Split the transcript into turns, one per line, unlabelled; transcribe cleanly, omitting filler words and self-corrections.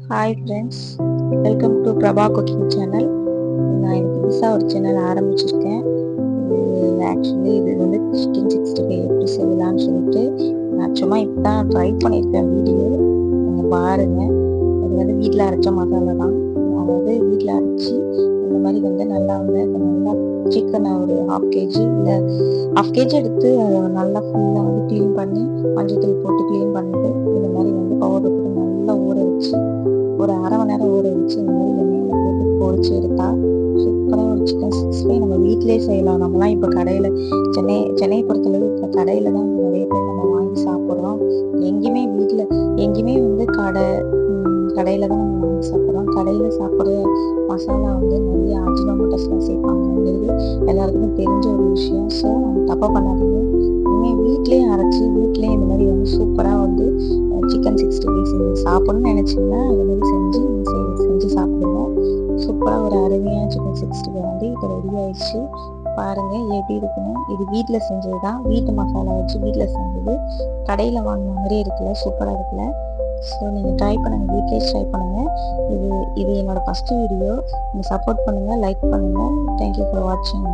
Hi friends, welcome to Prabha cooking channel. நான் எனக்கு புதுசாக ஒரு சேனல் ஆரம்பிச்சிருக்கேன். இது வந்து சிக்கன் 65 எப்படி செய்யலாம்னு சொல்லிட்டு நான் சும்மா இப்போ தான் ட்ரை பண்ணியிருக்கேன் வீடியோ. நீங்கள் பாருங்கள். அது வந்து வீட்டில் அரைச்ச மசாலா தான். அதாவது வீட்டில் அரைச்சி இந்த மாதிரி வந்து நல்லா சிக்கனை ஒரு ½ கேஜி இல்லை ½ கேஜி எடுத்து அதை நல்லா ஃபுல்லாக வந்து க்ளீன் பண்ணி மஞ்சள் போட்டு க்ளீன் பண்ணிவிட்டு இந்த மாதிரி வந்து பவுடர் போட்டு நல்லா ஊற வச்சு ஒரு அரை மணி நேரம் ஊற வச்சு இந்த மாதிரி எண்ணெயில் போட்டு பொரிச்சு எடுத்தா சூப்பராக ஒரு சிக்கன் 65 நம்ம வீட்டிலே செய்யலாம். நம்மலாம் இப்போ கடையில் சென்னையை பொறுத்தளவு இப்போ கடையில் தான் நிறைய பேர் நம்ம வாங்கி சாப்பிட்றோம். எங்கேயுமே வந்து கடையில் தான் நம்ம வாங்கி சாப்பிட்றோம். கடையில் சாப்பிட்ற மசாலா வந்து நிறைய அஜினோமோட்டோஸ்லாம் சேர்ப்பாங்கங்கிறது எல்லாருக்குமே தெரிஞ்ச ஒரு விஷயம். ஸோ நம்ம தப்பாக பண்ணாதீங்க. இனிமேல் வீட்டிலே அரைச்சி வீட்டிலே இந்த மாதிரி வந்து சூப்பராக வந்து சிக்கன் 65 செஞ்சு சாப்பிட்ணும்னு நினச்சிங்கன்னா அது மாதிரி செஞ்சு சாப்பிடுங்க. சூப்பராக ஒரு அருமையாக சிக்கன் 65 வந்து இப்போ ரெடி ஆயிடுச்சு. பாருங்கள் எப்படி இருக்குன்னு. இது வீட்டில் செஞ்சது தான், வீட்டு மசாலா வச்சு வீட்டில் செஞ்சது. கடையில் வாங்கின மாதிரியே இருக்குல்ல, சூப்பராக இருக்குல்ல. ஸோ நீங்கள் ட்ரை பண்ணுங்கள், வீட்டிலே ட்ரை பண்ணுங்கள். இது என்னோடய ஃபஸ்ட்டு வீடியோ. நீங்கள் சப்போர்ட் பண்ணுங்கள், லைக் பண்ணுங்கள். தேங்க்யூ ஃபார் வாட்சிங்.